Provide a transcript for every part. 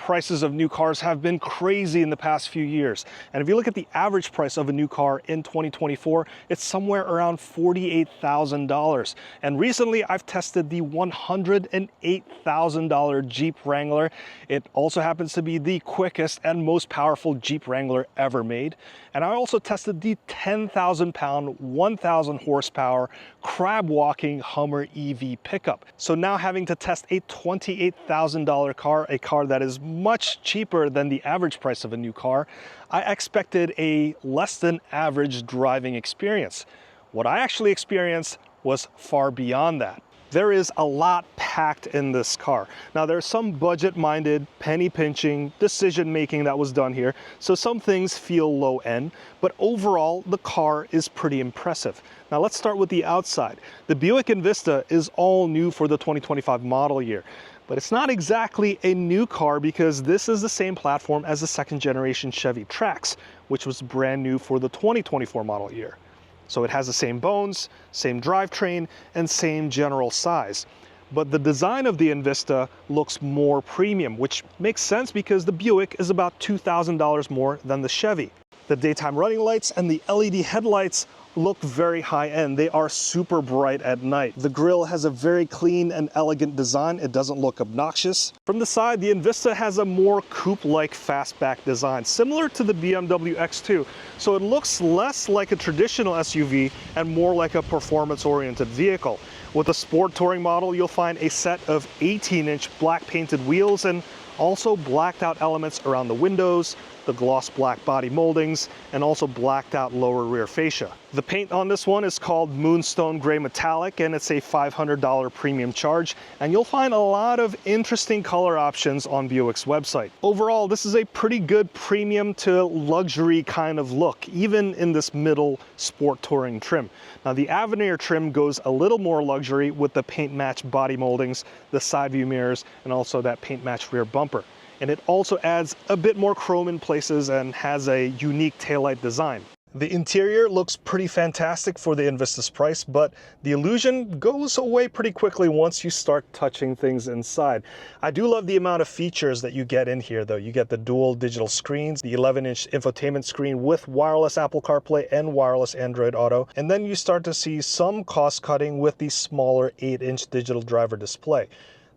prices of new cars have been crazy in the past few years. And if you look at the average price of a new car in 2024, it's somewhere around $48,000. And recently I've tested the $108,000 Jeep Wrangler. It also happens to be the quickest and most powerful Jeep Wrangler ever made. And I also tested the 10,000-pound, 1,000 horsepower crab walking Hummer EV pickup. So now having to test a $28,000 car, a car that is much cheaper than the average price of a new car, I expected a less than average driving experience. What I actually experienced was far beyond that. There is a lot packed in this car. Now there's some budget-minded, penny-pinching decision-making that was done here, so some things feel low-end, but overall the car is pretty impressive. Now let's start with the outside. The Buick Envista is all new for the 2025 model year, but it's not exactly a new car because this is the same platform as the second-generation Chevy Trax, which was brand new for the 2024 model year. So it has the same bones, same drivetrain, and same general size. But the design of the Envista looks more premium, which makes sense because the Buick is about $2,000 more than the Chevy. The daytime running lights and the LED headlights look very high-end. They are super bright at night. The grille has a very clean and elegant design. It doesn't look obnoxious. From the side, the Envista has a more coupe-like fastback design, similar to the BMW X2. So it looks less like a traditional SUV and more like a performance-oriented vehicle. With the Sport Touring model, you'll find a set of 18-inch black painted wheels and also blacked out elements around the windows, the gloss black body moldings, and also blacked out lower rear fascia. The paint on this one is called Moonstone Gray Metallic, and it's a $500 premium charge, and you'll find a lot of interesting color options on Buick's website. Overall, this is a pretty good premium to luxury kind of look, even in this middle sport touring trim. Now the Avenir trim goes a little more luxury with the paint match body moldings, the side view mirrors, and also that paint match rear bumper. And it also adds a bit more chrome in places and has a unique taillight design. The interior looks pretty fantastic for the Envista's price, but the illusion goes away pretty quickly once you start touching things inside. I do love the amount of features that you get in here though. You get the dual digital screens, the 11-inch infotainment screen with wireless Apple CarPlay and wireless Android Auto, and then you start to see some cost cutting with the smaller 8-inch digital driver display.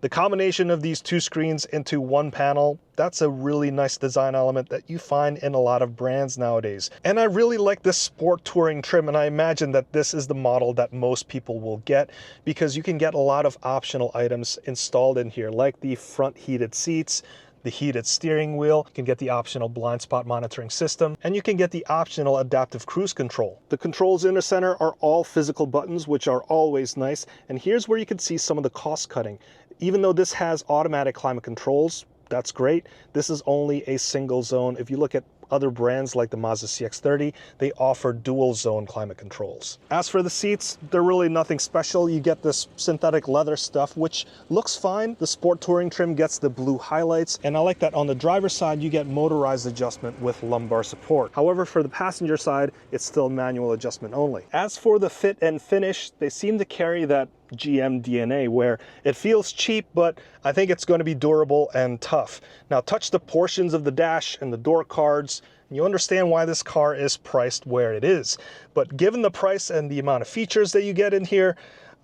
The combination of these two screens into one panel, that's a really nice design element that you find in a lot of brands nowadays. And I really like this sport touring trim, and I imagine that this is the model that most people will get because you can get a lot of optional items installed in here, like the front heated seats, the heated steering wheel, you can get the optional blind spot monitoring system, and you can get the optional adaptive cruise control. The controls in the center are all physical buttons, which are always nice, and here's where you can see some of the cost cutting. Even though this has automatic climate controls, that's great. This is only a single zone. If you look at other brands like the Mazda CX-30, they offer dual zone climate controls. As for the seats, they're really nothing special. You get this synthetic leather stuff, which looks fine. The Sport Touring trim gets the blue highlights, and I like that on the driver's side, you get motorized adjustment with lumbar support. However, for the passenger side, it's still manual adjustment only. As for the fit and finish, they seem to carry that GM DNA where it feels cheap, but I think it's going to be durable and tough. Now touch the portions of the dash and the door cards, and you understand why this car is priced where it is. But given the price and the amount of features that you get in here,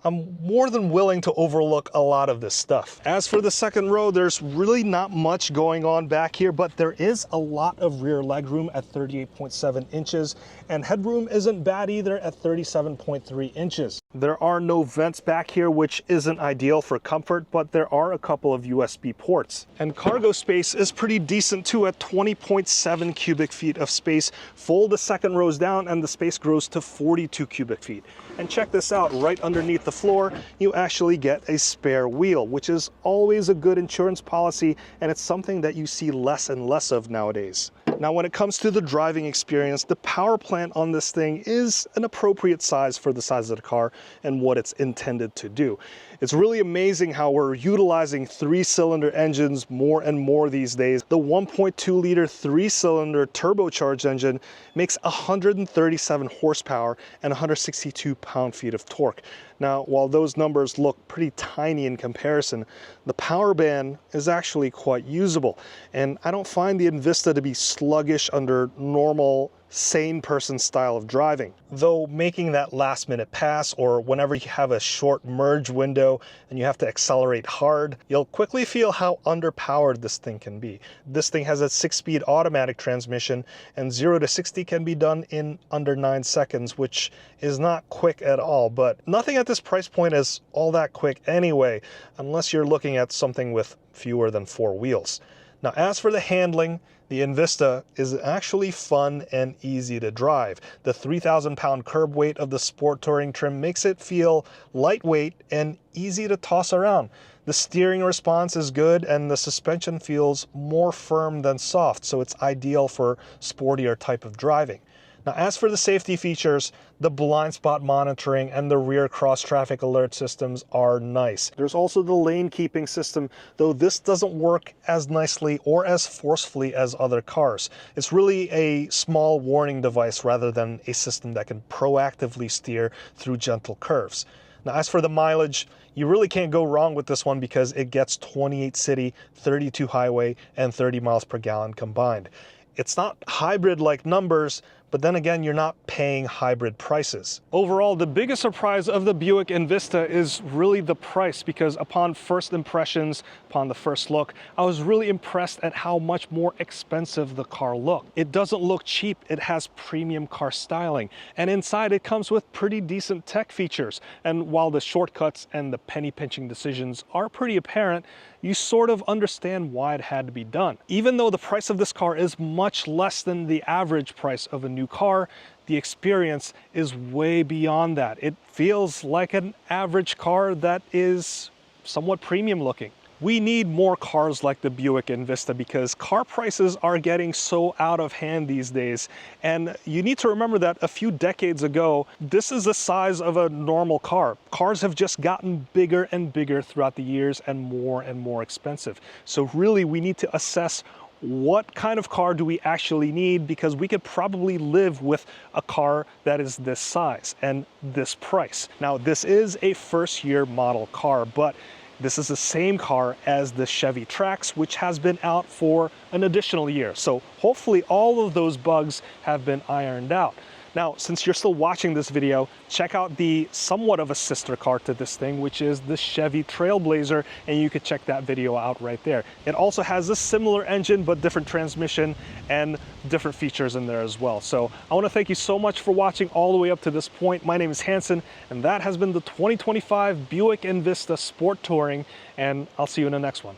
I'm more than willing to overlook a lot of this stuff. As for the second row, there's really not much going on back here, but there is a lot of rear legroom at 38.7 inches, and headroom isn't bad either at 37.3 inches. There are no vents back here, which isn't ideal for comfort, but there are a couple of USB ports. And cargo space is pretty decent too at 20.7 cubic feet of space. Fold the second rows down and the space grows to 42 cubic feet. And check this out, right underneath the floor, you actually get a spare wheel, which is always a good insurance policy, and it's something that you see less and less of nowadays. Now, when it comes to the driving experience, the power plant on this thing is an appropriate size for the size of the car and what it's intended to do. It's really amazing how we're utilizing 3-cylinder engines more and more these days. The 1.2-liter 3-cylinder turbocharged engine makes 137 horsepower and 162 pound-feet of torque. Now, while those numbers look pretty tiny in comparison, the power band is actually quite usable. And I don't find the Envista to be sluggish under normal, sane person style of driving. Though making that last minute pass or whenever you have a short merge window and you have to accelerate hard, you'll quickly feel how underpowered this thing can be. This thing has a 6-speed automatic transmission, and 0 to 60 can be done in under 9 seconds, which is not quick at all. But nothing at this price point is all that quick anyway, unless you're looking at something with fewer than 4 wheels. Now, as for the handling, the Envista is actually fun and easy to drive. The 3,000-pound curb weight of the Sport Touring trim makes it feel lightweight and easy to toss around. The steering response is good and the suspension feels more firm than soft, so it's ideal for sportier type of driving. Now, as for the safety features, the blind spot monitoring and the rear cross traffic alert systems are nice. There's also the lane keeping system, though this doesn't work as nicely or as forcefully as other cars. It's really a small warning device rather than a system that can proactively steer through gentle curves. Now, as for the mileage, you really can't go wrong with this one because it gets 28 city, 32 highway, and 30 miles per gallon combined. It's not hybrid-like numbers, but then again, you're not paying hybrid prices. Overall, the biggest surprise of the Buick Envista is really the price, because upon first impressions, upon the first look, I was really impressed at how much more expensive the car looked. It doesn't look cheap, it has premium car styling, and inside it comes with pretty decent tech features. And while the shortcuts and the penny pinching decisions are pretty apparent, you sort of understand why it had to be done. Even though the price of this car is much less than the average price of a new car, the experience is way beyond that. It feels like an average car that is somewhat premium looking. We need more cars like the Buick Envista because car prices are getting so out of hand these days. And you need to remember that a few decades ago, this is the size of a normal car. Cars have just gotten bigger and bigger throughout the years and more expensive. So really, we need to assess what kind of car do we actually need, because we could probably live with a car that is this size and this price. Now, this is a first-year model car, but this is the same car as the Chevy Trax, which has been out for an additional year. So hopefully all of those bugs have been ironed out. Now, since you're still watching this video, check out the somewhat of a sister car to this thing, which is the Chevy Trailblazer, and you could check that video out right there. It also has a similar engine, but different transmission and different features in there as well. So I want to thank you so much for watching all the way up to this point. My name is Hanson, and that has been the 2025 Buick Envista Sport Touring, and I'll see you in the next one.